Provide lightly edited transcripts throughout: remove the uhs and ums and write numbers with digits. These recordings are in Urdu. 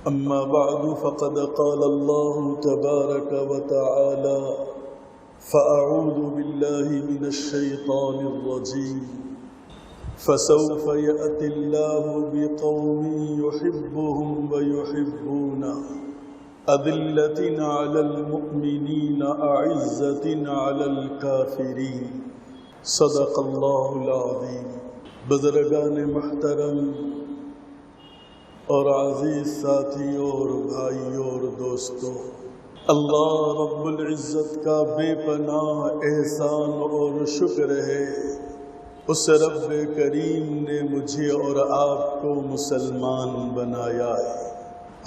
أما بعد فقد قال الله تبارك وتعالى فأعوذ بالله من الشيطان الرجيم فسوف يأتي الله بقوم يحبهم ويحبونه أذلة على المؤمنين أعزة على الكافرين صدق الله العظيم۔ بزرگان محترم اور عزیز ساتھیوں اور بھائیوں اور دوستوں، اللہ رب العزت کا بے پناہ احسان اور شکر ہے، اس رب کریم نے مجھے اور آپ کو مسلمان بنایا ہے۔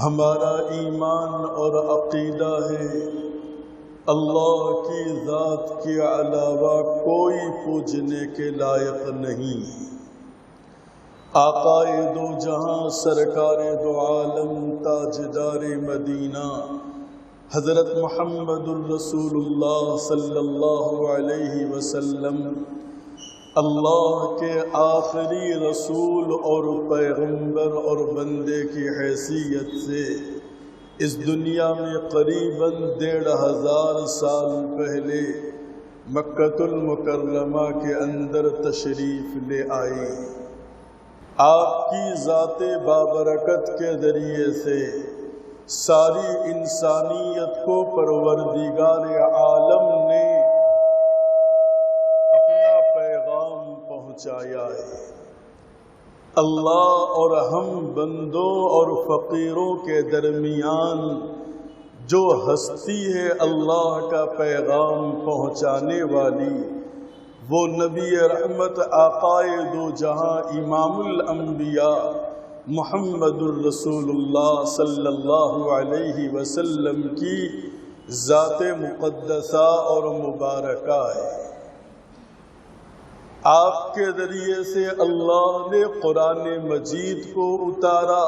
ہمارا ایمان اور عقیدہ ہے اللہ کی ذات کے علاوہ کوئی پوجنے کے لائق نہیں۔ آقائے دو جہاں سرکار دو عالم تاجدار مدینہ حضرت محمد الرسول اللہ صلی اللہ علیہ وسلم اللہ کے آخری رسول اور پیغمبر اور بندے کی حیثیت سے اس دنیا میں قریباً 1500 سال پہلے مکہ المکرمہ کے اندر تشریف لے آئے۔ آپ کی ذات بابرکت کے ذریعے سے ساری انسانیت کو پروردگار عالم نے اپنا پیغام پہنچایا ہے۔ اللہ اور ہم بندوں اور فقیروں کے درمیان جو ہستی ہے اللہ کا پیغام پہنچانے والی، وہ نبی رحمت آقائے دو جہاں امام الانبیاء محمد الرسول اللہ صلی اللہ علیہ وسلم کی ذات مقدسہ اور مبارکہ ہے۔ آپ کے ذریعے سے اللہ نے قرآن مجید کو اتارا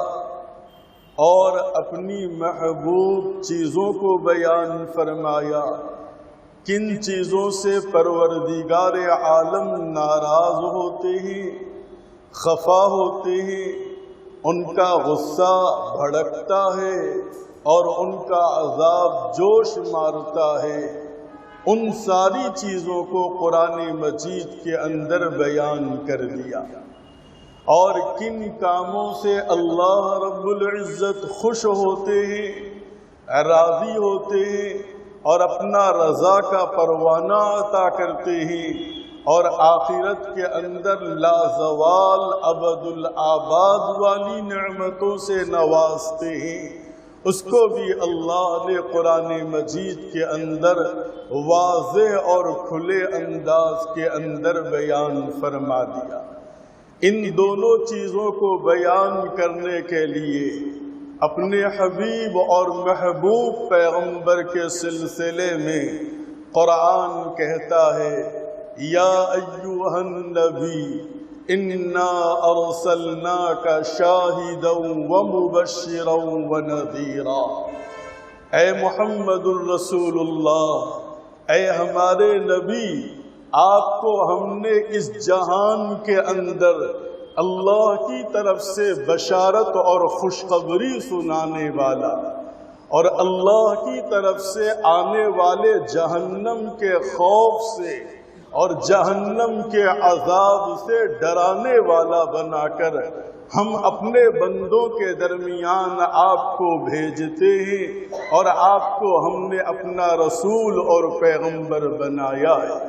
اور اپنی محبوب چیزوں کو بیان فرمایا۔ کن چیزوں سے پروردگار عالم ناراض ہوتے ہیں، خفا ہوتے ہیں، ان کا غصہ بھڑکتا ہے اور ان کا عذاب جوش مارتا ہے، ان ساری چیزوں کو قرآن مجید کے اندر بیان کر دیا۔ اور کن کاموں سے اللہ رب العزت خوش ہوتے ہیں، راضی ہوتے ہیں اور اپنا رضا کا پروانہ عطا کرتے ہیں، اور آخرت کے اندر لازوال ابد الآباد والی نعمتوں سے نوازتے ہیں، اس کو بھی اللہ نے قرآن مجید کے اندر واضح اور کھلے انداز کے اندر بیان فرما دیا۔ ان دونوں چیزوں کو بیان کرنے کے لیے اپنے حبیب اور محبوب پیغمبر کے سلسلے میں قرآن کہتا ہے، یا ایھا النبی انا ارسلناک شاہدا ومبشرا ونذیرا۔ اے محمد الرسول اللہ، اے ہمارے نبی، آپ کو ہم نے اس جہان کے اندر اللہ کی طرف سے بشارت اور خوشخبری سنانے والا اور اللہ کی طرف سے آنے والے جہنم کے خوف سے اور جہنم کے عذاب سے ڈرانے والا بنا کر ہم اپنے بندوں کے درمیان آپ کو بھیجتے ہیں، اور آپ کو ہم نے اپنا رسول اور پیغمبر بنایا ہے۔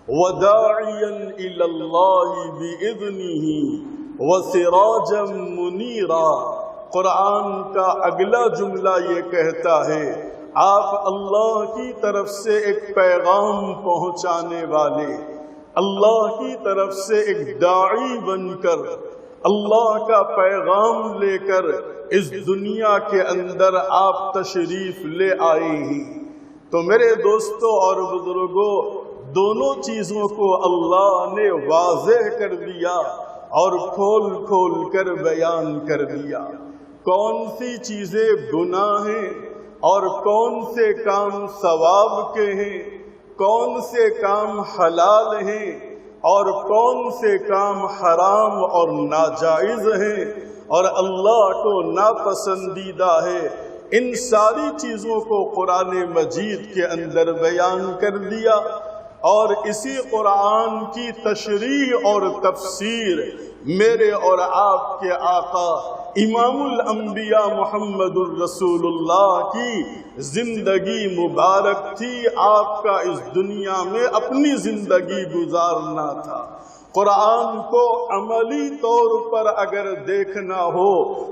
وَدَاعِيًا إِلَى اللَّهِ بِإِذْنِهِ وَسِرَاجًا مُنِيرًا۔ قرآن کا اگلا جملہ یہ کہتا ہے، آپ اللہ کی طرف سے ایک پیغام پہنچانے والے، اللہ کی طرف سے ایک داعی بن کر اللہ کا پیغام لے کر اس دنیا کے اندر آپ تشریف لے آئے ہیں۔ تو میرے دوستوں اور بزرگوں، دونوں چیزوں کو اللہ نے واضح کر دیا اور کھول کھول کر بیان کر دیا۔ کون سی چیزیں گناہ ہیں اور کون سے کام ثواب کے ہیں، کون سے کام حلال ہیں اور کون سے کام حرام اور ناجائز ہیں، اور اللہ کو ناپسندیدہ ہے، ان ساری چیزوں کو قرآن مجید کے اندر بیان کر دیا۔ اور اسی قرآن کی تشریح اور تفسیر میرے اور آپ کے آقا امام الانبیاء محمد الرسول اللہ کی زندگی مبارک تھی۔ آپ کا اس دنیا میں اپنی زندگی گزارنا تھا۔ قرآن کو عملی طور پر اگر دیکھنا ہو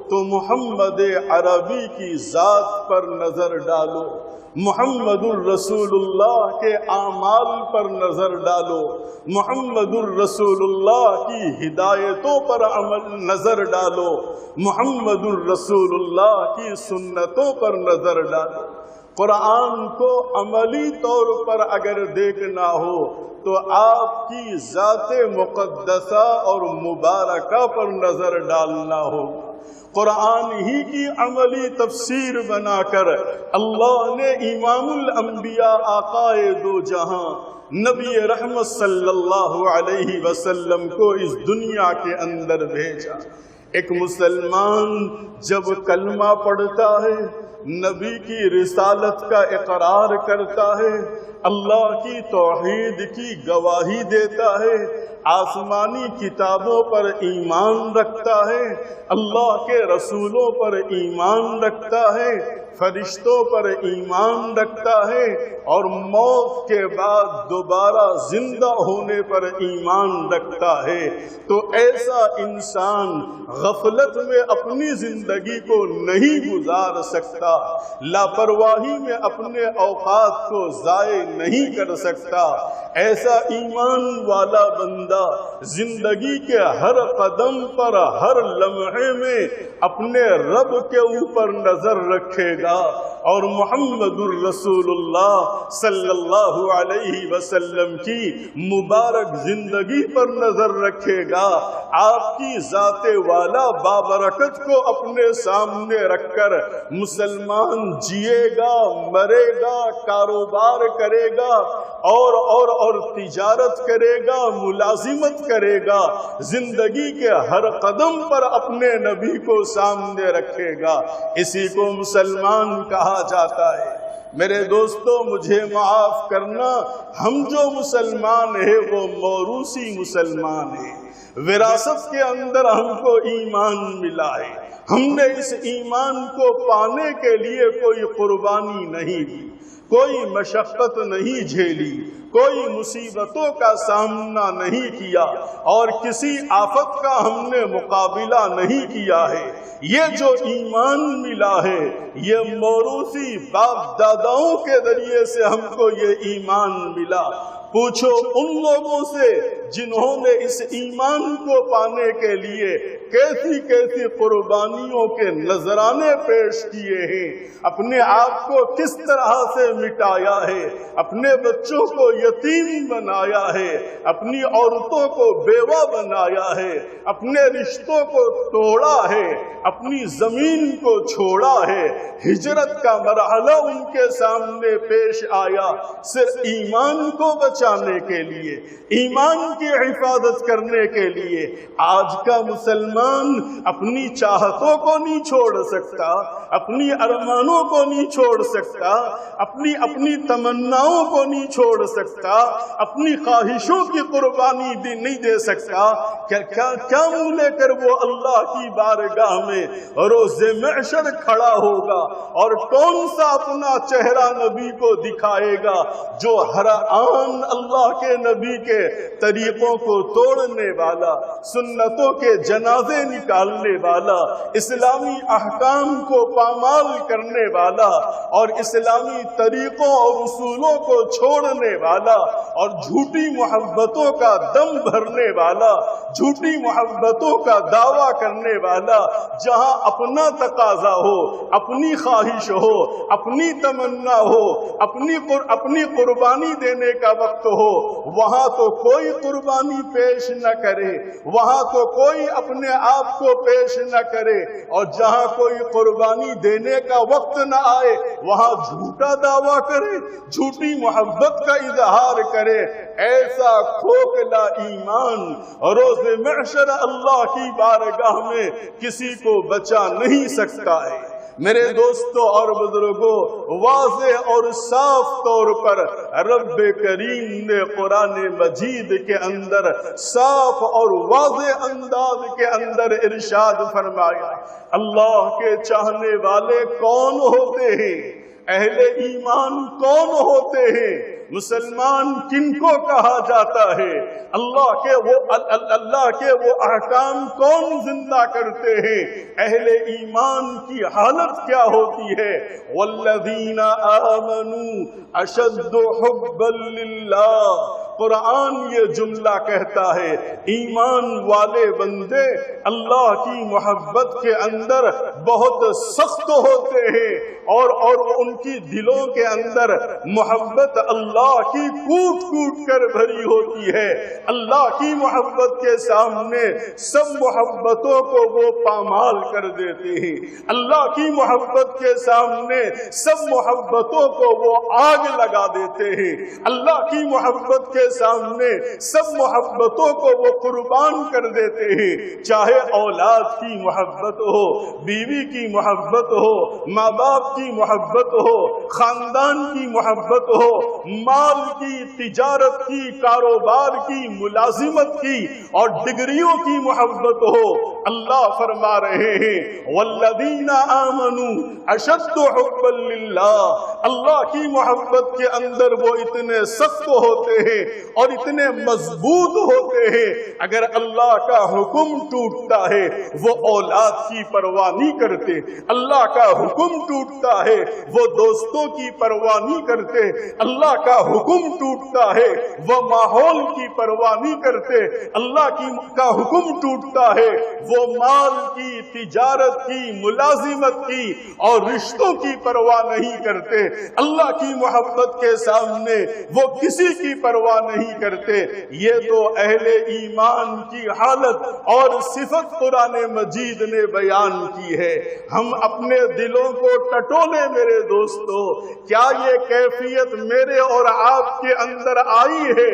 تو محمد عربی کی ذات پر نظر ڈالو، محمد الرسول اللہ کے اعمال پر نظر ڈالو، محمد الرسول اللہ کی ہدایتوں پر نظر ڈالو، محمد الرسول اللہ کی سنتوں پر نظر ڈالو۔ قرآن کو عملی طور پر اگر دیکھنا ہو تو آپ کی ذات مقدسہ اور مبارکہ پر نظر ڈالنا ہو۔ قرآن ہی کی عملی تفسیر بنا کر اللہ نے امام الانبیاء آقائے دو جہاں نبی رحمت صلی اللہ علیہ وسلم کو اس دنیا کے اندر بھیجا۔ ایک مسلمان جب کلمہ پڑھتا ہے، نبی کی رسالت کا اقرار کرتا ہے، اللہ کی توحید کی گواہی دیتا ہے، آسمانی کتابوں پر ایمان رکھتا ہے، اللہ کے رسولوں پر ایمان رکھتا ہے، فرشتوں پر ایمان رکھتا ہے، اور موت کے بعد دوبارہ زندہ ہونے پر ایمان رکھتا ہے، تو ایسا انسان غفلت میں اپنی زندگی کو نہیں گزار سکتا، لاپرواہی میں اپنے اوقات کو ضائع نہیں کر سکتا۔ ایسا ایمان والا بندہ زندگی کے ہر قدم پر، ہر لمحے میں اپنے رب کے اوپر نظر رکھے گا اور محمد الرسول اللہ صلی اللہ علیہ وسلم کی مبارک زندگی پر نظر رکھے گا۔ آپ کی ذات والا بابرکت کو اپنے سامنے رکھ کر مسلمان جیے گا، مرے گا، کاروبار کرے گا، اور تجارت کرے گا، ملازمت کرے گا، زندگی کے ہر قدم پر اپنے نبی کو سامنے رکھے گا۔ اسی کو مسلمان کہا جاتا ہے۔ میرے دوستو، مجھے معاف کرنا، ہم جو مسلمان ہیں وہ موروثی مسلمان ہیں۔ وراثت کے اندر ہم کو ایمان ملا ہے، ہم نے اس ایمان کو پانے کے لیے کوئی قربانی نہیں دی، کوئی مشقت نہیں جھیلی، کوئی مصیبتوں کا سامنا نہیں کیا، اور کسی آفت کا ہم نے مقابلہ نہیں کیا ہے۔ یہ جو ایمان ملا ہے، یہ موروثی باپ داداؤں کے ذریعے سے ہم کو یہ ایمان ملا۔ پوچھو ان لوگوں سے جنہوں نے اس ایمان کو پانے کے لیے کیسی کیسی قربانیوں کے نذرانے پیش کیے ہیں، اپنے آپ کو کس طرح سے مٹایا ہے، اپنے بچوں کو یتیم بنایا ہے، اپنی عورتوں کو بیوہ بنایا ہے، اپنے رشتوں کو توڑا ہے، اپنی زمین کو چھوڑا ہے۔ ہجرت کا مرحلہ ان کے سامنے پیش آیا صرف ایمان کو بچانے کے لیے، ایمان کی حفاظت کرنے کے لیے۔ آج کا مسلمان اپنی چاہتوں کو نہیں چھوڑ سکتا، اپنی ارمانوں کو نہیں چھوڑ سکتا، اپنی تمناؤں کو نہیں چھوڑ سکتا، اپنی خواہشوں کی قربانی نہیں دے سکتا۔ کیا منہ لے کر وہ اللہ کی بارگاہ میں روز محشر کھڑا ہوگا، اور کون سا اپنا چہرہ نبی کو دکھائے گا جو ہر آن اللہ کے نبی کے طریقوں کو توڑنے والا، سنتوں کے جنازے نکالنے والا، اسلامی احکام کو پامال کرنے والا، اور اسلامی طریقوں اور اصولوں کو چھوڑنے والا، اور جھوٹی محبتوں کا دم بھرنے والا، جھوٹی محبتوں کا دعویٰ کرنے والا۔ جہاں اپنا تقاضا ہو، اپنی خواہش ہو، اپنی تمنا ہو، اپنی قربانی دینے کا وقت ہو، وہاں تو کوئی قربانی پیش نہ کرے، وہاں تو کوئی اپنے آپ کو پیش نہ کرے اور جہاں کوئی قربانی دینے کا وقت نہ آئے وہاں جھوٹا دعویٰ کرے، جھوٹی محبت کا اظہار کرے، ایسا کھوکھلا ایمان روز محشر اللہ کی بارگاہ میں کسی کو بچا نہیں سکتا ہے۔ میرے دوستوں اور بزرگوں، واضح اور صاف طور پر رب کریم نے قرآن مجید کے اندر صاف اور واضح انداز کے اندر ارشاد فرمایا، اللہ کے چاہنے والے کون ہوتے ہیں، اہل ایمان کون ہوتے ہیں، مسلمان کن کو کہا جاتا ہے، اللہ کے وہ احکام کون زندہ کرتے ہیں، اہل ایمان کی حالت کیا ہوتی ہے۔ والذین آمنوا اشد حبا للہ، قرآن یہ جملہ کہتا ہے ایمان والے بندے اللہ کی محبت کے اندر بہت سخت ہوتے ہیں اور ان کی دلوں کے اندر محبت اللہ کی کوٹ کوٹ کر بھری ہوتی ہے۔ اللہ کی محبت کے سامنے سب محبتوں کو وہ پامال کر دیتے ہیں، اللہ کی محبت کے سامنے سب محبتوں کو وہ آگ لگا دیتے ہیں، اللہ کی محبت کے سامنے سب محبتوں کو وہ قربان کر دیتے ہیں، چاہے اولاد کی محبت ہو، بیوی کی محبت ہو، ماں باپ کی محبت ہو، خاندان کی محبت ہو، مال کی، تجارت کی، کاروبار کی، ملازمت کی اور ڈگریوں کی محبت ہو۔ اللہ فرما رہے ہیں والذین آمنوا اشد حبا للہ، اللہ کی محبت کے اندر وہ اتنے سخت ہوتے ہیں اور اتنے مضبوط ہوتے ہیں، اگر اللہ کا حکم ٹوٹتا ہے وہ اولاد کی پرواہ نہیں کرتے، اللہ کا حکم ٹوٹتا ہے وہ دوستوں کی پرواہ نہیں کرتے، اللہ کا حکم ٹوٹتا ہے وہ ماحول کی پرواہ نہیں کرتے، اللہ کا حکم ٹوٹتا ہے وہ مال کی، تجارت کی، ملازمت کی اور رشتوں کی پرواہ نہیں کرتے، اللہ کی محبت کے سامنے وہ کسی کی پرواہ نہیں کرتے۔ یہ تو اہل ایمان کی حالت اور صفت قرآن مجید نے بیان کی ہے۔ ہم اپنے دلوں کو ٹٹولے میرے دوستو، کیا یہ کیفیت میرے اور آپ کے اندر آئی ہے؟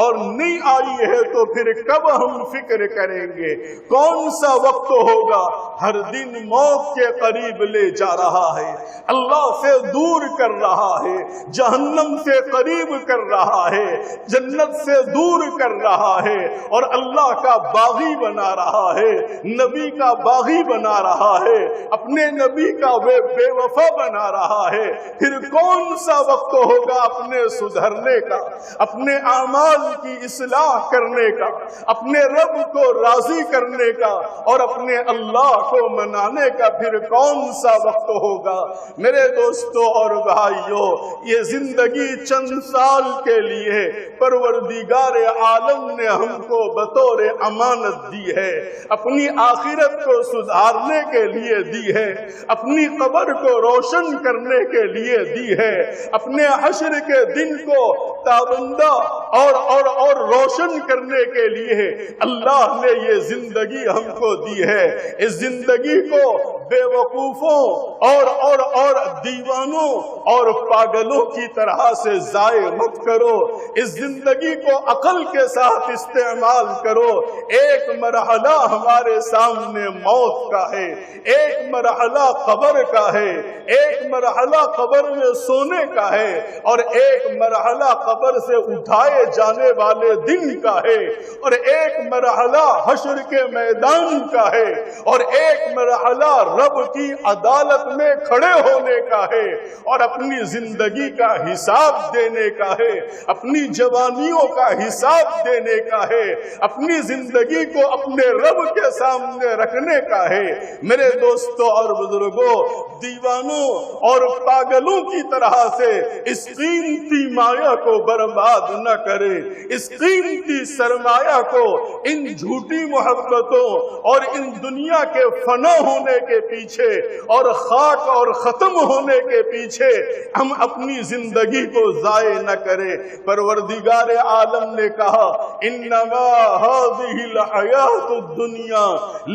اور نہیں آئی ہے تو پھر کب ہم فکر کریں گے؟ کون سا وقت ہوگا؟ ہر دن موت کے قریب لے جا رہا ہے، اللہ سے دور کر رہا ہے، جہنم سے قریب کر رہا ہے، جنت سے دور کر رہا ہے اور اللہ کا باغی بنا رہا ہے، نبی کا باغی بنا رہا ہے، اپنے نبی کا بے وفا بنا رہا ہے۔ پھر کون سا وقت ہوگا اپنے سدھرنے کا، اپنے اعمال کی اصلاح کرنے کا، اپنے رب کو راضی کرنے کا اور اپنے اللہ کو منانے کا؟ پھر کون سا وقت ہوگا؟ میرے دوستوں اور بھائیوں، یہ زندگی چند سال کے لیے پروردگار عالم نے ہم کو بطور امانت دی ہے، اپنی آخرت کو سدھارنے کے لیے دی ہے، اپنی قبر کو روشن کرنے کے لیے دی ہے، اپنے حشر کے دن کو تابندہ اور روشن کرنے کے لیے اللہ نے یہ زندگی ہم کو دی ہے۔ اس زندگی کو بے وقوفوں اور دیوانوں اور پاگلوں کی طرح سے ضائع مت کرو، اس زندگی کو عقل کے ساتھ استعمال کرو۔ ایک مرحلہ ہمارے سامنے موت کا ہے، ایک مرحلہ قبر کا ہے، ایک مرحلہ قبر میں سونے کا ہے اور ایک مرحلہ قبر سے اٹھائے جانے والے دن کا ہے اور ایک مرحلہ حشر کے میدان کا ہے اور ایک مرحلہ رب کی عدالت میں کھڑے ہونے کا ہے اور اپنی زندگی کا حساب دینے کا ہے، اپنی جوانیوں کا حساب دینے کا ہے، اپنی زندگی کو اپنے رب کے سامنے رکھنے کا ہے۔ میرے دوستوں اور بزرگوں، دیوانوں اور پاگلوں کی طرح سے اس قیمتی مایہ کو برباد نہ کرے، اس قیمتی سرمایہ کو ان جھوٹی محبتوں اور ان دنیا کے فنا ہونے کے پیچھے اور خاک اور ختم ہونے کے پیچھے ہم اپنی زندگی کو ضائع نہ کریں۔ پروردگار عالم نے کہا انما هذه الحیات الدنیا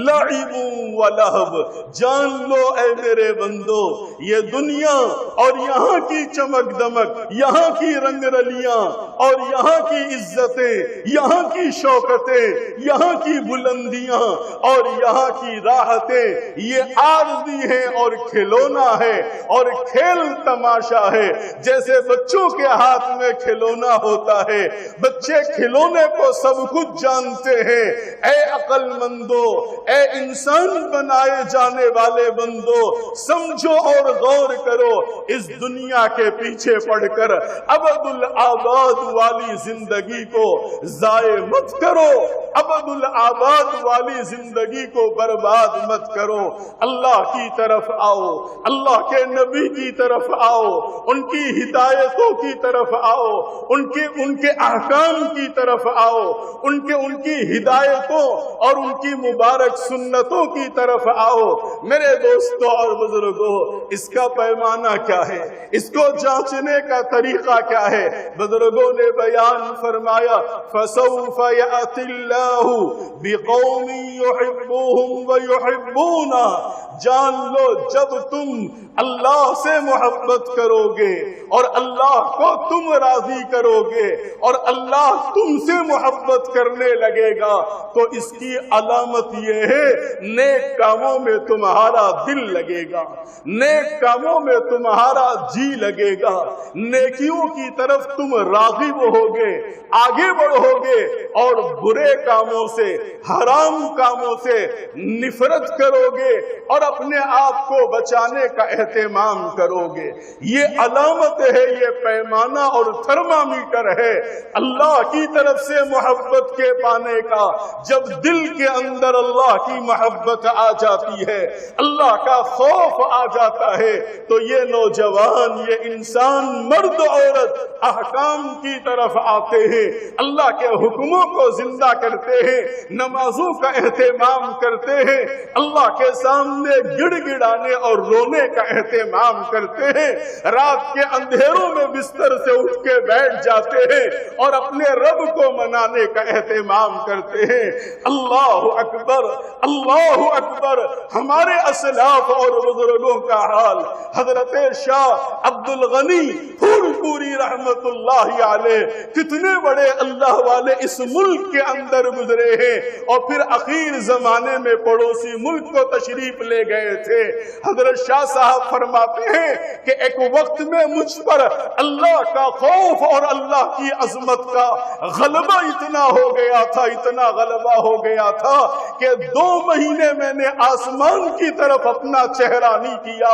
لعب و لہو، جان لو اے میرے بندو یہ دنیا اور یہاں کی چمک دمک، یہاں کی رنگ رلیاں اور یہاں کی عزتیں، یہاں کی شوکتیں، یہاں کی بلندیاں اور یہاں کی راحتیں یہ عارضی ہیں اور کھلونا ہے اور کھیل تماشا ہے۔ جیسے بچوں کے ہاتھ میں کھلونا ہوتا ہے، بچے کھلونے کو سب کچھ جانتے ہیں۔ اے عقل مندو، اے انسان بنائے جانے والے بندو، سمجھو اور غور کرو، اس دنیا کے پیچھے پڑ کر ابد الآباد والی زندگی کو ضائع مت کرو، ابد الآباد والی زندگی کو برباد مت کرو۔ اللہ کی طرف آؤ، اللہ کے نبی کی طرف آؤ، ان کی ہدایتوں کی طرف آؤ، ان کے احکام کی طرف آؤ، ان کی ہدایتوں اور ان کی مبارک سنتوں کی طرف آؤ۔ میرے دوستوں اور بزرگوں، اس کا پیمانہ کیا ہے؟ اس کو جانچنے کا طریقہ کیا ہے؟ بزرگوں نے بیان فرمایا فَسَوْفَ يَأْتِ اللَّهُ بِقَوْمٍ يُحِبُّهُمْ وَيُحِبُّونَهُ، جان لو جب تم اللہ سے محبت کرو گے اور اللہ کو تم راضی کرو گے اور اللہ تم سے محبت کرنے لگے گا تو اس کی علامت یہ ہے نیک کاموں میں تمہارا دل لگے گا، نیک کاموں میں تمہارا جی لگے گا، نیکیوں کی طرف تم راغب ہوگے، آگے بڑھو گے اور برے کاموں سے، حرام کاموں سے نفرت کرو گے اور اپنے آپ کو بچانے کا اہتمام کرو گے۔ یہ علامت ہے، یہ پیمانہ اور تھرمامیٹر ہے اللہ کی طرف سے محبت کے پانے کا۔ جب دل کے اندر اللہ کی محبت آ جاتی ہے، اللہ کا خوف آ جاتا ہے، تو یہ نوجوان، یہ انسان، مرد عورت احکام کی طرف آتے ہیں، اللہ کے حکموں کو زندہ کرتے ہیں، نمازوں کا اہتمام کرتے ہیں، اللہ کے سامنے گڑ گڑانے اور رونے کا اہتمام کرتے ہیں، رات کے اندھیروں میں بستر سے اٹھ کے بیٹھ جاتے ہیں اور اپنے رب کو منانے کا اہتمام کرتے ہیں۔ اللہ اکبر، اللہ اکبر۔ ہمارے اسلاف اور بزرگوں کا حال، حضرت شاہ عبد الغنی پھول پوری رحمت اللہ علیہ کتنے بڑے اللہ والے اس ملک کے اندر گزرے ہیں اور پھر اخیر زمانے میں پڑوسی ملک کو تشریف لے گئے تھے۔ حضرت شاہ صاحب فرماتے ہیں کہ ایک وقت میں مجھ پر اللہ کا خوف اور اللہ کی عظمت کا غلبہ اتنا ہو گیا تھا، اتنا غلبہ ہو گیا تھا کہ 2 مہینے میں نے آسمان کی طرف اپنا چہرہ نہیں کیا،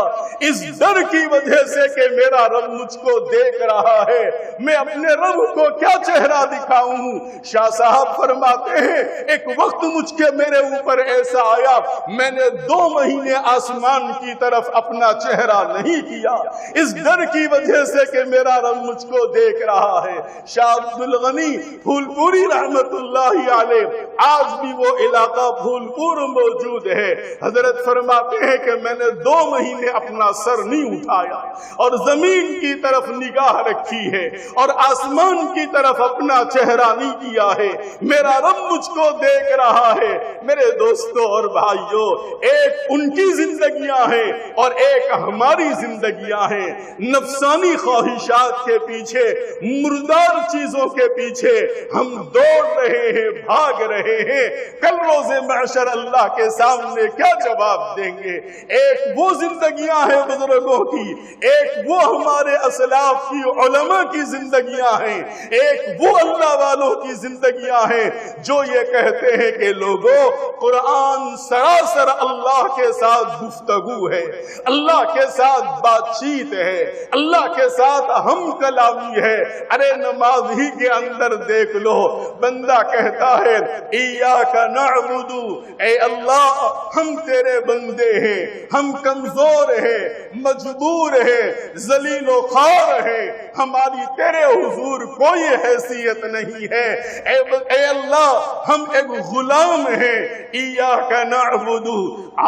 اس ڈر کی وجہ سے کہ میرا رب مجھ کو دیکھ رہا ہے، میں اپنے رب کو کیا چہرہ دکھاؤں۔ شاہ صاحب فرماتے ہیں ایک وقت مجھ کے میرے اوپر ایسا آیا، میں نے 2 مہینے آسمان کی طرف اپنا چہرہ نہیں کیا، اس ڈر کی وجہ سے کہ میرا رب مجھ کو دیکھ رہا ہے۔ شاہ عبد الغنی پھول پوری رحمت اللہ علیہ، آج بھی وہ علاقہ پھول پور موجود ہے۔ حضرت فرماتے ہیں کہ میں نے 2 مہینے اپنا سر نہیں اٹھایا اور زمین کی طرف نگاہ رکھی ہے اور آسمان کی طرف اپنا چہرہ نہیں کیا ہے، میرا رب مجھ کو دیکھ رہا ہے۔ میرے دوستوں اور بھائیوں، ایک ان کی زندگیاں ہیں اور ایک ہماری زندگیاں ہیں۔ نفسانی خواہشات کے پیچھے، مردار چیزوں کے پیچھے ہم دوڑ رہے ہیں، بھاگ رہے ہیں۔ کل روز محشر اللہ کے سامنے کیا جواب دیں گے؟ ایک وہ زندگیاں ہیں بزرگوں کی، ایک وہ ہمارے اسلاف کی علماء کی زندگیاں ہیں، ایک وہ اللہ والوں کی زندگیاں ہیں جو یہ کہتے ہیں کہ لوگوں، قرآن سراسر اللہ کے ساتھ گفتگو ہے، اللہ کے ساتھ بات چیت ہے، اللہ کے ساتھ ہم کلامی ہے۔ ارے نماز ہی کے اندر دیکھ لو، بندہ کہتا ہے ایاک نعبد، اے اللہ ہم تیرے بندے ہیں، ہم کمزور ہیں، مجبور ہیں، ذلیل و خوار ہیں، ہماری تیرے حضور کوئی حیثیت نہیں ہے۔ اے اللہ ہم ایک غلام ہیں، ایاک نعبد۔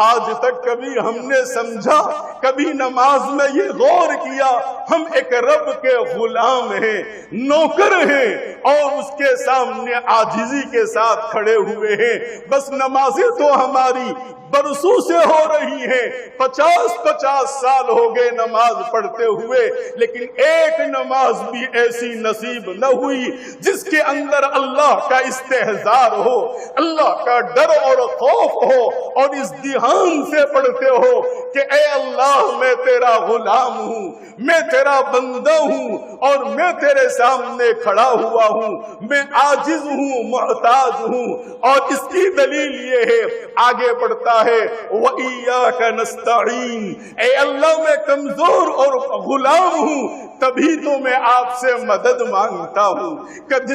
آج آج تک کبھی ہم نے سمجھا، کبھی نماز میں یہ غور کیا ہم ایک رب کے غلام ہیں، نوکر ہیں، اور اس کے سامنے عاجزی کے ساتھ کھڑے ہوئے ہیں؟ بس نمازیں تو ہماری برسوں سے ہو رہی ہیں، 50 سال ہو گئے نماز پڑھتے ہوئے، لیکن ایک نماز بھی ایسی نصیب نہ ہوئی جس کے اندر اللہ کا استحضار ہو، اللہ کا ڈر اور خوف ہو، اور اس دھیان سے پڑھتے ہو کہ اے اللہ میں تیرا غلام ہوں، میں تیرا بندہ ہوں، اور میں تیرے سامنے کھڑا ہوا ہوں، میں عاجز ہوں، محتاج ہوں۔ اور اس کی دلیل یہ ہے، آگے پڑھتا ہے وَإِيَّاكَ نَسْتَعِينُ، اے اللہ میں کمزور اور غلام ہوں، تبھی تو میں آپ سے مدد مانگتا ہوں،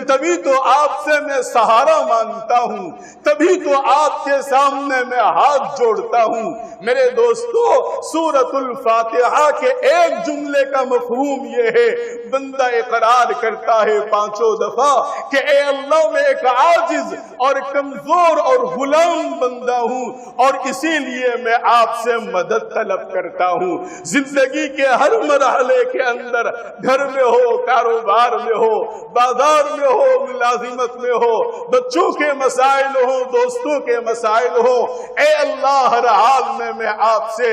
تبھی تو آپ سے میں سہارا مانگتا ہوں، تبھی تو آپ کے سامنے میں ہاتھ جوڑتا ہوں۔ میرے دوستو، سورۃ الفاتحہ کے ایک جملے کا مفہوم یہ ہے، بندہ اقرار کرتا ہے 5 دفعہ کہ اے اللہ میں ایک عاجز اور کمزور اور غلام بندہ ہوں، اور اسی لیے میں آپ سے مدد طلب کرتا ہوں۔ زندگی کے ہر مرحلے کے اندر، گھر میں ہو، کاروبار میں ہو، بازار میں ہو، ملازمت میں ہو، بچوں کے مسائل ہو، دوستوں کے مسائل ہو، اے اللہ ہر حال میں آپ سے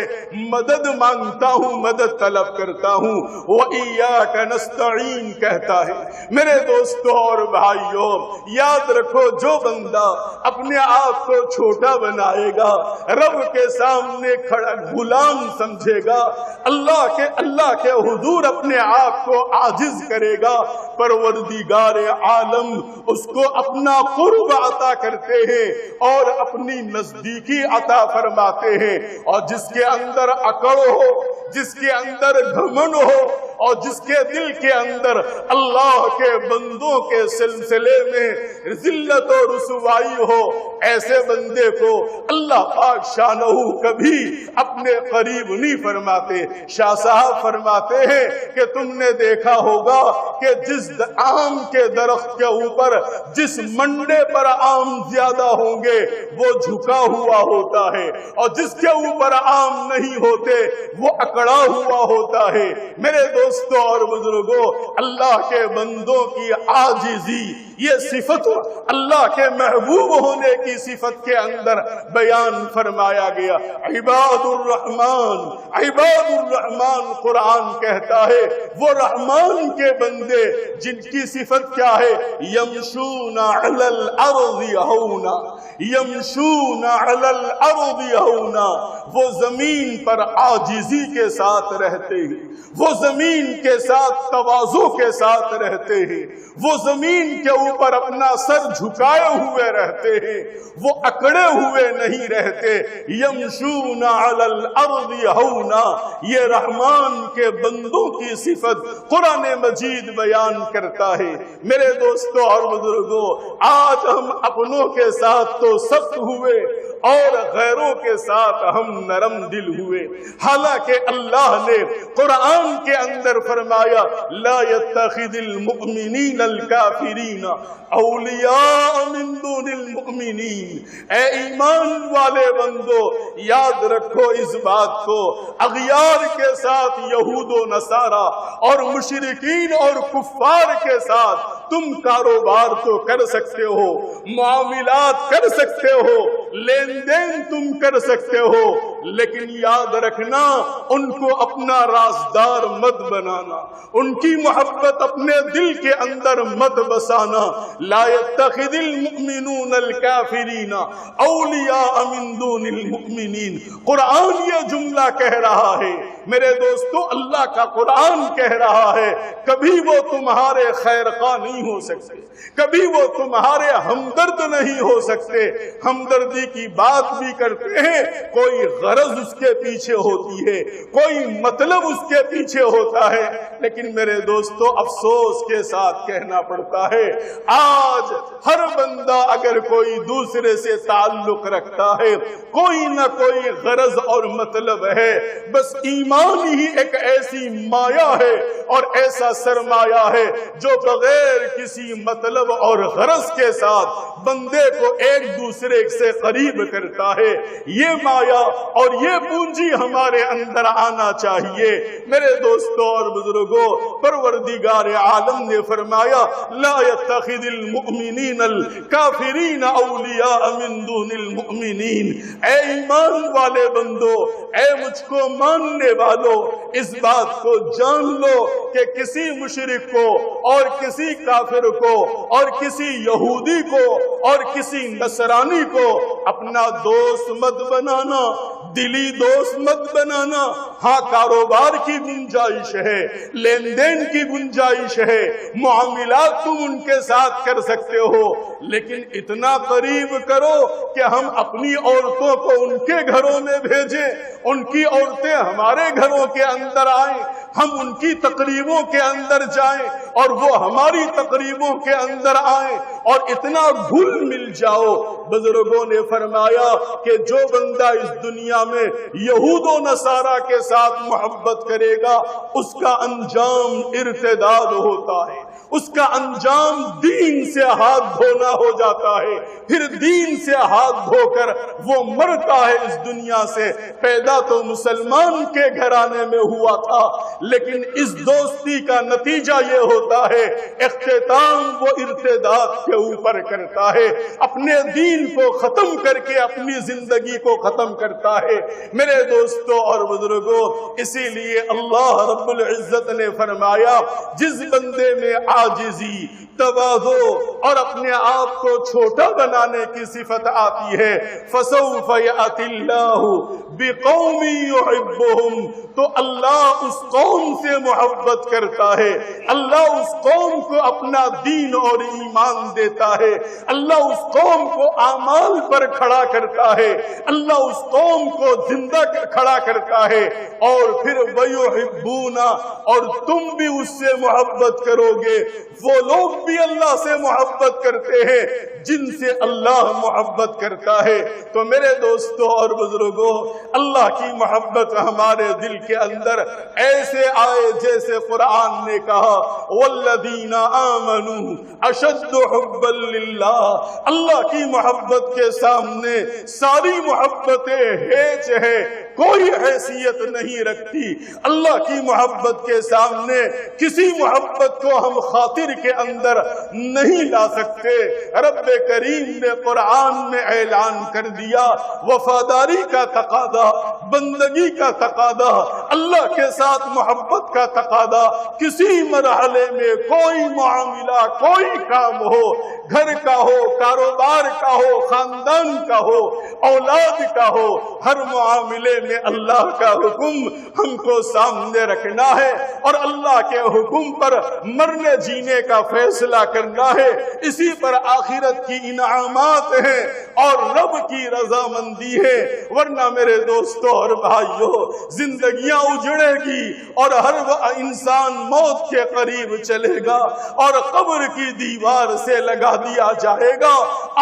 مدد مانگتا ہوں، مدد طلب کرتا ہوں۔ وَإِيَّاكَ نَسْتَعِينُ کہتا ہے۔ میرے دوستوں اور بھائیوں، یاد رکھو، جو بندہ اپنے آپ کو چھوٹا بنائے گا، رب کے سامنے کھڑا غلام سمجھے گا، اللہ کے حضور اپنے آپ کو عاجز کرے گا، پروردگار عالم اس کو اپنا قرب عطا کرتے ہیں اور اپنی نزدیکی عطا فرماتے ہیں۔ اور جس کے اندر اکڑ ہو، جس کے اندر گھمنڈ ہو، اور جس کے دل کے اندر اللہ کے بندوں کے سلسلے میں ذلت و رسوائی ہو، ایسے بندے کو اللہ پاک شانہ کبھی اپنے قریب نہیں فرماتے۔ شاہ صاحب فرماتے ہیں کہ تم نے دیکھا ہوگا کہ جس آم کے درخت کے اوپر جس منڈے پر آم زیادہ ہوں گے وہ جھکا ہوا ہوتا ہے، اور جس کے اوپر آم نہیں ہوتے وہ اکڑا ہوا ہوتا ہے۔ میرے دوستوں اور بزرگوں، اللہ کے بندوں کی عاجزی، یہ صفت اللہ کے محبوب ہونے کی صفت کے اندر بیان فرمایا گیا۔ عباد الرحمن قرآن کہتا ہے وہ رحمان کے بندے جن کی صفت کیا ہے؟ یمشون علی الارض ہونا، یمشون علی الارض ہونا، وہ زمین پر عاجزی کے ساتھ رہتے ہیں، وہ زمین کے ساتھ تواضع کے ساتھ رہتے ہیں، وہ زمین کے اوپر اپنا سر جھکائے ہوئے رہتے ہیں، وہ اکڑے ہوئے نہیں رہتے۔ یمشون علی الارض ہونا، یہ رحمان کے بندوں کی صفت قرآن مجید بیان کرتا ہے۔ میرے دوستوں اور بزرگوں، آج ہم اپنوں کے ساتھ تو سخت ہوئے اور غیروں کے ساتھ ہم نرم دل ہوئے، حالانکہ اللہ نے قرآن کے اندر فرمایا لا يتخذ المؤمنین الکافرین اولیاء من دون المؤمنین۔ اے ایمان والے بندو، یاد رکھو اس بات کو، اغیار کے ساتھ یہود و نصارہ اور مشرکین اور کفار کے ساتھ تم کاروبار تو کر سکتے ہو، معاملات کر سکتے ہو، لین دین تم کر سکتے ہو، لیکن یاد رکھنا ان کو اپنا رازدار مت بنانا، ان کی محبت اپنے دل کے اندر مت بسانا۔ لا يتخذ المؤمنون الکافرین اولیاء من دون المؤمنین۔ قرآن یہ جملہ کہہ رہا ہے، میرے دوستو، اللہ کا قرآن کہہ رہا ہے، کبھی وہ تمہارے خیر خواہ نہیں ہو سکتے، کبھی وہ تمہارے ہمدرد نہیں ہو سکتے۔ ہمدردی کی بات بھی کرتے ہیں، کوئی غرض اس کے پیچھے ہوتی ہے، کوئی مطلب اس کے پیچھے ہوتا ہے، لیکن میرے دوستو افسوس کے ساتھ کہنا پڑتا ہے آج ہر بندہ اگر کوئی دوسرے سے تعلق رکھتا ہے، کوئی نہ کوئی غرض اور مطلب ہے۔ بس ایمان ہی ایک ایسی مایا ہے اور ایسا سرمایہ ہے جو بغیر کسی مطلب اور غرض کے ساتھ بندے کو ایک دوسرے سے قریب کرتا ہے۔ یہ مایا اور یہ پونجی ہمارے اندر آنا چاہیے۔ میرے دوستوں اور بزرگوں، پروردگار عالم نے فرمایا لا يتخذ المؤمنین الکافرین اولیاء من دون المؤمنین۔ اے ایمان والے بندو، اے مجھ کو ماننے والو، اس بات کو جان لو کہ کسی مشرک کو اور کسی کافر کو اور کسی یہودی کو اور کسی نصرانی کو اپنا دوست مت بنانا، دلی دوست مت بنانا۔ ہاں کاروبار کی گنجائش ہے، لین دین کی گنجائش ہے، معاملات تم ان کے ساتھ کر سکتے ہو، لیکن اتنا قریب کرو کہ ہم اپنی عورتوں کو ان کے گھروں میں بھیجیں، ان کی عورتیں ہمارے گھروں کے اندر آئیں، ہم ان کی تقریبوں کے اندر جائیں اور وہ ہماری تقریبوں کے اندر آئیں، اور اتنا گھل مل جاؤ۔ بزرگوں نے فرمایا کہ جو بندہ اس دنیا میں یہود و نصارہ کے ساتھ محبت کرے گا اس کا انجام ارتداد ہوتا ہے، اس کا انجام دین سے ہاتھ دھونا ہو جاتا ہے، پھر دین سے ہاتھ دھو کر وہ مرتا ہے اس دنیا سے۔ پیدا تو مسلمان کے گھرانے میں ہوا تھا، لیکن اس دوستی کا نتیجہ یہ ہوتا ہے اختتام وہ ارتداد کے اوپر کرتا ہے، اپنے دین کو ختم کر کے اپنی زندگی کو ختم کرتا ہے۔ میرے دوستوں اور بزرگوں، اسی لیے اللہ رب العزت نے فرمایا جس بندے میں عاجزی، تواضع اور اپنے آپ کو چھوٹا بنانے کی صفت آتی ہے فَسَوْفَ يَأْتِ اللَّهُ بِقَوْمٍ يُحِبُّهُمْ، تو اللہ اس قوم سے محبت کرتا ہے، اللہ اس قوم کو اپنا دین اور ایمان دیتا ہے، اللہ اس قوم کو اعمال پر کھڑا کرتا ہے، اللہ اس قوم کو زندہ کھڑا کرتا ہے، اور پھر وَيُحِبُّونَ، اور تم بھی اس سے محبت کرو گے۔ وہ لوگ بھی اللہ سے محبت کرتے ہیں جن سے اللہ محبت کرتا ہے۔ تو میرے دوستوں اور بزرگوں، اللہ کی محبت ہمارے دل کے اندر ایسے آئے جیسے قرآن نے کہا وَالَّذِينَ آمَنُوا أَشَدُّ حُبًّا لِلَّهِ۔ اللہ کی محبت کے سامنے ساری محبتیں ہیچ ہے، کوئی حیثیت نہیں رکھتی۔ اللہ کی محبت کے سامنے کسی محبت کو ہم خاطر کے اندر نہیں لا سکتے۔ رب کریم نے قرآن میں اعلان کر دیا وفاداری کا تقاضا، بندگی کا تقاضا، اللہ کے ساتھ محبت کا تقاضا۔ کسی مرحلے میں کوئی معاملہ، کوئی کام ہو، گھر کا ہو، کاروبار کا ہو، خاندان کا ہو، اولاد کا ہو، ہر معاملے میں اللہ کا حکم ہم کو سامنے رکھنا ہے اور اللہ کے حکم پر مرنے جینے کا فیصلہ کرنا ہے۔ اسی پر آخرت کی انعامات ہیں اور رب کی رضامندی ہے، ورنہ میرے دوستوں اور بھائیوں زندگیاں اجڑے گی اور ہر انسان موت کے قریب چلے گا اور قبر کی دیوار سے لگا دیا جائے گا،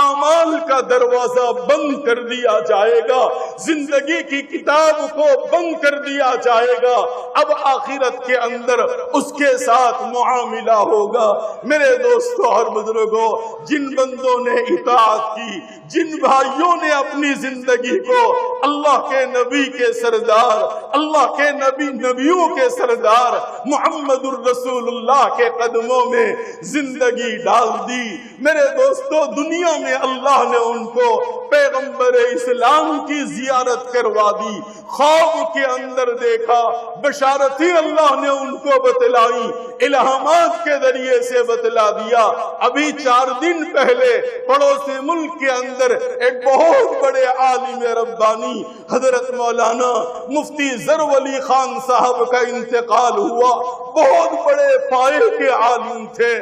اعمال کا دروازہ بند کر دیا جائے گا، زندگی کی کتاب کو بند کر دیا جائے گا۔ اب آخرت کے اندر اس کے ساتھ معاملہ ہوگا۔ میرے دوستوں اور بزرگوں، جن بندوں نے اطاعت کی، جن بھائیوں نے اپنی زندگی کو اللہ کے نبی کے سردار، اللہ کے نبیوں کے سردار محمد الرسول اللہ کے قدموں میں زندگی ڈال دی، میرے دوستوں دنیا میں اللہ نے ان کو پیغمبر اسلام کی زیارت کروا دی، خواب کے اندر دیکھا، بشارتیں اللہ نے ان کو بتلائی، الہامات کے ذریعے سے بتلا دیا۔ ابھی 4 دن پہلے پڑوسی ملک کے اندر ایک بہت بڑے عالم ربانی حضرت مولانا مفتی ظفر علی خان صاحب کا انتقال ہوا۔ بہت بڑے پائے کے عالم تھے،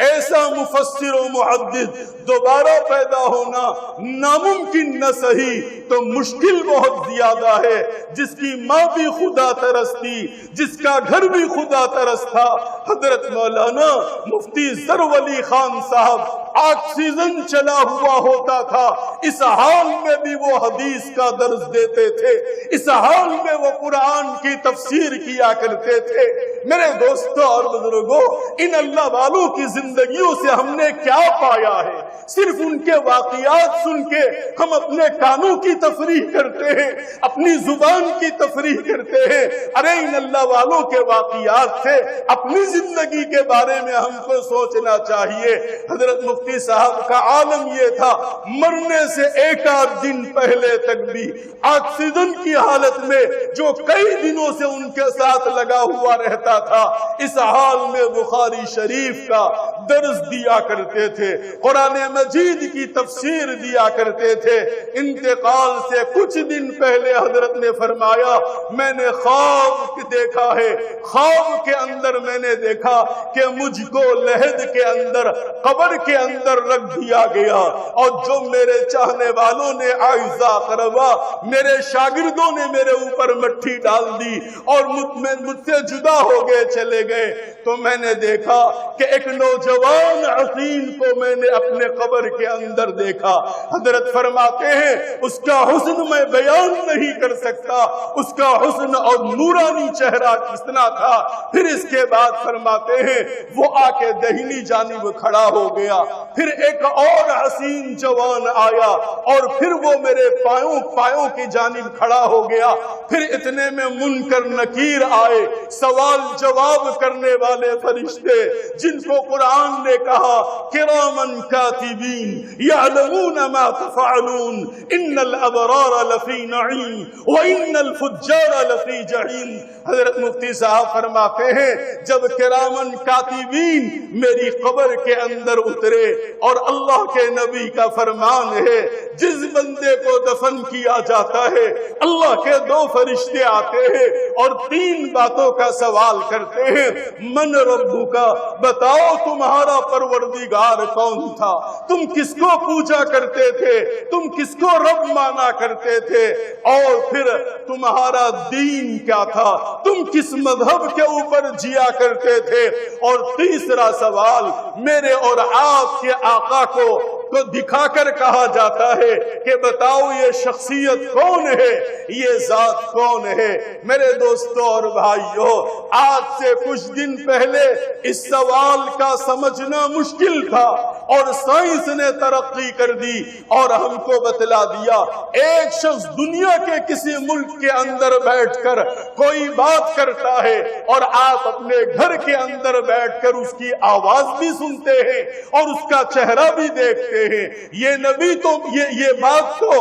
ایسا مفسر و محدث دوبارہ پیدا ہونا ناممکن نہ صحیح تو مشکل بہت زیادہ ہے۔ جس کی ماں بھی خدا ترست تھی، جس کا گھر بھی خدا ترست تھا، حضرت مولانا مفتی ظفر علی خان صاحب آکسیجن چلا ہوا ہوتا تھا، اس حال میں بھی وہ حدیث کا درس دیتے تھے، اس حال میں وہ قرآن کی تفسیر کیا کرتے تھے۔ میرے دوستوں اور بزرگوں، ان اللہ والوں کی زندگیوں سے ہم نے کیا پایا ہے؟ صرف ان کے واقعات سن کے ہم اپنے کانوں کی تفریح کرتے ہیں، اپنی زبان کی تفریح کرتے ہیں۔ ارے ان اللہ والوں کے واقعات سے اپنی زندگی کے بارے میں ہم کو سوچنا چاہیے۔ حضرت مفتی صاحب کا عالم یہ تھا، مرنے سے ایک آدھ دن پہلے تک بھی آکسیجن کی حالت میں جو کئی دنوں سے ان کے ساتھ لگا ہوا رہتا تھا، اس حال میں بخاری شریف کا درس دیا کرتے تھے، قرآن مجید کی تفسیر دیا کرتے تھے۔ انتقال سے کچھ دن پہلے حضرت نے فرمایا، میں نے خواب دیکھا ہے، خواب کے اندر میں نے دیکھا کہ مجھ کو لحد کے اندر، قبر کے اندر رکھ دیا گیا، اور جو میرے چاہنے والوں نے اعزا کروا، میرے شاگردوں نے میرے اوپر مٹھی ڈال دی اور مجھ سے جدا ہو گئے، چلے گئے۔ تو میں نے دیکھا کہ ایک نوجوان حسین کو میں نے اپنے قبر کے اندر دیکھا۔ حضرت فرماتے ہیں اس کا حسن میں بیان نہیں کر سکتا، اس کا حسن اور نورانی چہرہ کتنا تھا۔ پھر اس کے بعد فرماتے ہیں وہ آ کے دہنی جانب کھڑا ہو گیا، پھر ایک اور حسین جوان آیا اور پھر وہ میرے پایوں کی جانب کھڑا ہو گیا۔ پھر اتنے میں منکر نکیر آئے، سوال جواب کرنے والے فرشتے، جن کو قرآن نے کہا کرامن کاتبین یعلمون ما تفعلون ان الابرار لفی نعیم وان الفجار لفی جحیم۔ حضرت مفتی صاحب فرماتے ہیں جب کرامن کاتبین میری قبر کے اندر اترے، اور اللہ کے نبی کا فرمان ہے جس بندے کو دفن کیا جاتا ہے اللہ کے دو فرشتے آتے ہیں اور تین باتوں کا سوال کرتے ہیں، من ربک، بتاؤ تمہارا پروردگار کون تھا، تم کس کو پوجا کرتے تھے، تم کس کو رب مانا کرتے تھے، اور پھر تمہارا دین کیا تھا، تم کس مذہب کے اوپر جیا کرتے تھے، اور تیسرا سوال میرے اور آپ کے آقا کو دکھا کر کہا جاتا ہے کہ بتاؤ یہ شخصیت کون ہے، یہ ذات کون ہے۔ میرے دوستوں اور بھائیوں، آج سے کچھ دن پہلے اس سوال کا سمجھنا مشکل تھا، اور سائنس نے ترقی کر دی اور ہم کو بتلا دیا ایک شخص دنیا کے کسی ملک کے اندر بیٹھ کر کوئی بات کرتا ہے اور آپ اپنے گھر کے اندر بیٹھ کر اس کی آواز بھی سنتے ہیں اور اس کا چہرہ بھی دیکھتے ہیں۔ یہ نبی تو یہ بات تو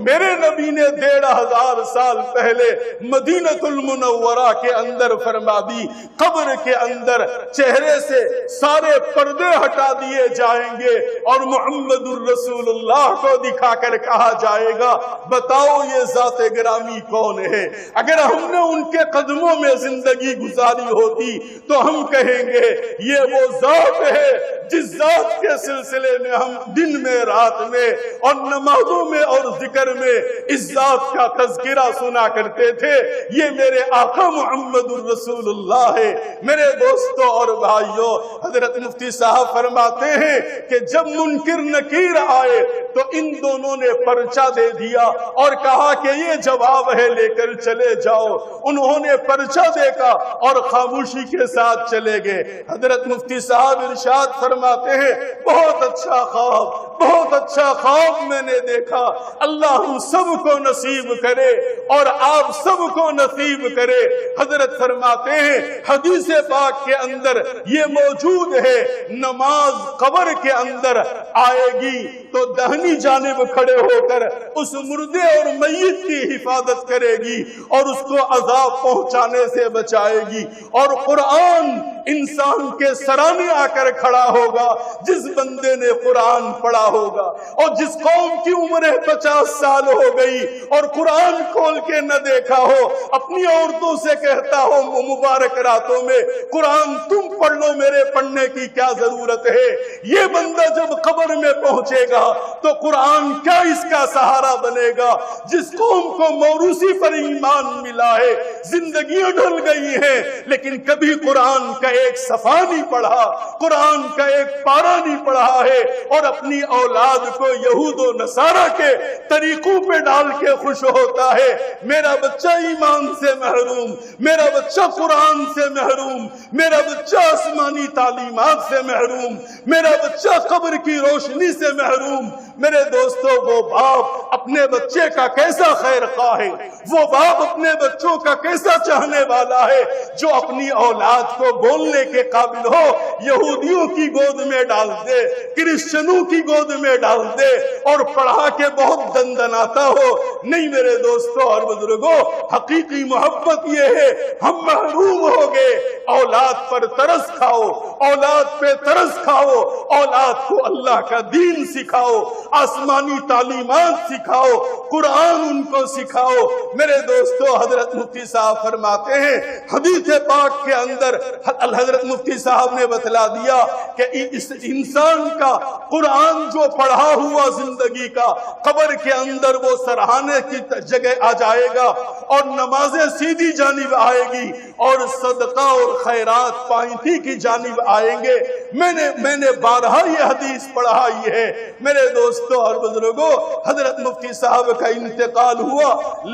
میرے نبی نے 1500 سال پہلے مدینہ المنورہ کے اندر فرما دی، قبر کے اندر چہرے سے سارے پردے ہٹا دیے جائیں گے اور محمد الرسول اللہ کو دکھا کر کہا جائے گا بتاؤ یہ ذات گرامی کون ہے۔ اگر ہم نے ان کے قدموں میں زندگی گزاری ہوتی تو ہم کہیں گے یہ وہ ذات ہے جس ذات کے سلسلے میں ہم دن میں، رات میں اور نمازوں میں اور ذکر میں اس ذات کا تذکرہ سنا کرتے تھے۔ یہ میرے آقا محمد الرسول اللہ ہے۔ میرے دوستوں اور بھائیوں، حضرت مفتی صاحب فرماتے ہیں کہ جب منکر نکیر آئے تو ان دونوں نے پرچہ دے دیا اور کہا کہ یہ جواب ہے، لے کر چلے جاؤ۔ انہوں نے پرچہ دیکھا اور خاموشی کے ساتھ چلے گئے۔ حضرت مفتی صاحب ارشاد فرماتے ہیں بہت اچھا خواب، بہت اچھا خواب میں نے دیکھا، اللہ ہم سب کو نصیب کرے اور آپ سب کو نصیب کرے۔ حضرت فرماتے ہیں حدیث پاک کے اندر یہ موجود ہے، نماز قبر کے اندر آئے گی تو دہنی جانب کھڑے ہو کر اس مردے اور میت کی حفاظت کرے گی اور اس کو عذاب پہنچانے سے بچائے گی، اور قرآن انسان کے سرانے آ کر کھڑا ہوگا جس بندے نے قرآن پڑھا ہوگا، اور جس قوم کی عمر 50 سال ہو گئی اور قرآن کھول کے نہ دیکھا ہو، اپنی عورتوں سے کہتا ہو مبارک راتوں میں قرآن تم پڑھ لو، میرے پڑھنے کی کیا ضرورت ہے۔ یہ بندہ جب قبر میں پہنچے گا تو تو قرآن کیا اس کا سہارا بنے گا؟ جس قوم کو موروثی پر ایمان ملا ہے، زندگیاں ڈھل گئی ہیں، لیکن کبھی قرآن کا ایک صفحہ نہیں پڑھا، قرآن کا ایک پارہ نہیں پڑھا ہے، اور اپنی اولاد کو یہود و نصارہ کے طریقوں پہ ڈال کے خوش ہوتا ہے۔ میرا بچہ ایمان سے محروم، میرا بچہ قرآن سے محروم، میرا بچہ آسمانی تعلیمات سے محروم، میرا بچہ قبر کی روشنی سے محروم۔ میرے دوستو، وہ باپ اپنے بچے کا کیسا خیر خواہ ہے، وہ باپ اپنے بچوں کا کیسا چاہنے والا ہے، جو اپنی اولاد کو بولنے کے قابل ہو یہودیوں کی گود میں ڈال دے، کرسچنوں کی گود میں ڈال دے، اور پڑھا کے بہت دندناتا ہو۔ نہیں میرے دوستو اور بزرگوں، حقیقی محبت یہ ہے، ہم محروم ہو گئے، اولاد پر ترس کھاؤ، اولاد پہ ترس کھاؤ، اولاد کو اللہ کا دین سکھاؤ، آسمانی تعلیمات سکھاؤ، قرآن ان کو سکھاؤ۔ میرے دوستو، حضرت مفتی صاحب فرماتے ہیں حدیث پاک کے اندر، حضرت مفتی صاحب نے بتلا دیا کہ اس انسان کا قرآن جو پڑھا ہوا زندگی کا، قبر کے اندر وہ سرہانے کی جگہ آ جائے گا، اور نمازیں سیدھی جانب آئے گی، اور صدقہ اور خیرات پائنتی کی جانب آئیں گے۔ میں نے بارہا یہ حدیث پڑھائی ہے۔ میرے دوستو اور بزرگوں، حضرت مفتی صاحب کا انتقال ہوا،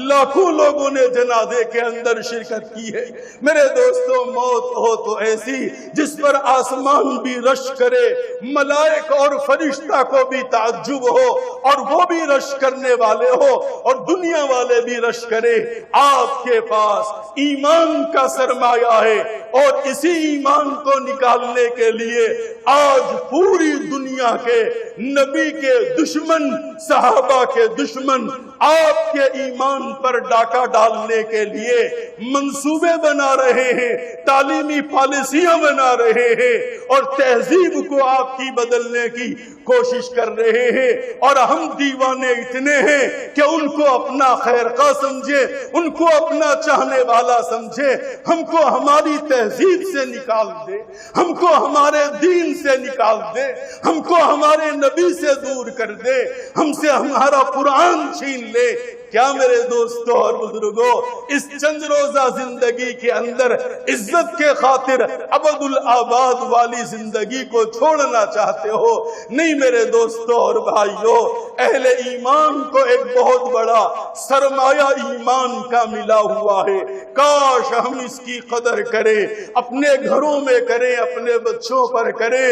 لاکھوں لوگوں نے جنازے کے اندر شرکت کی ہے۔ میرے دوستو، موت ہو تو ایسی جس پر آسمان بھی رش کرے، ملائک اور فرشتہ کو بھی تعجب ہو، اور وہ بھی رش کرنے والے ہو، اور دنیا والے بھی رش کرے۔ آپ کے پاس ایمان کا سرمایہ ہے، اور اسی ایمان کو نکالنے کے لیے آج پوری دنیا کے نبی کے دشمن، صحابہ کے دشمن آپ کے ایمان پر ڈاکہ ڈالنے کے لیے منصوبے بنا رہے ہیں، تعلیمی پالیسیاں بنا رہے ہیں، اور تہذیب کو آپ کی بدلنے کی کوشش کر رہے ہیں۔ اور ہم دیوانے اتنے ہیں کہ ان کو اپنا خیر خواہ سمجھے، ان کو اپنا چاہنے والا سمجھے، ہم کو ہماری تہذیب سے نکال دے، ہم کو ہمارے دین سے نکال دے، ہم کو ہمارے نبی سے دور کر دے، ہم سے ہمارا قرآن چھین لے۔ کیا میرے دوستو اور بزرگوں، اس چند روزہ زندگی کے اندر عزت کے خاطر ابد الآباد والی زندگی کو چھوڑنا چاہتے ہو؟ نہیں میرے دوستو اور بھائیوں، اہل ایمان کو ایک بہت بڑا سرمایہ ایمان کا ملا ہوا ہے۔ کاش ہم اس کی قدر کریں، اپنے گھروں میں کریں، اپنے بچوں پر کریں،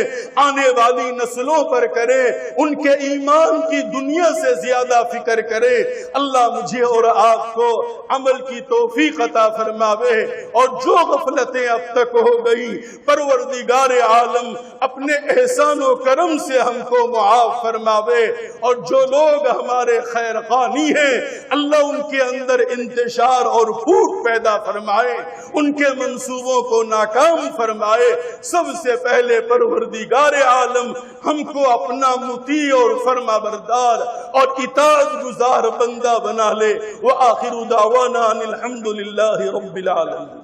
آنے والی نسلوں پر کریں، ان کے ایمان کی دنیا سے زیادہ فکر کریں۔ اللہ مجھے اور آپ کو عمل کی توفیق عطا فرماوے، اور جو غفلتیں اب تک ہو گئی پروردگار عالم اپنے احسان و کرم سے ہم کو معاف فرماوے، اور جو لوگ ہمارے خیر خوانی ہیں اللہ ان کے اندر انتشار اور پھوٹ پیدا فرمائے، ان کے منصوبوں کو ناکام فرمائے۔ سب سے پہلے پروردگار عالم ہم کو اپنا مطیع اور فرما بردار اور اطاعت گزار بندہ بنا لے۔ وآخر دعوانا ان الحمد للہ رب العالمین۔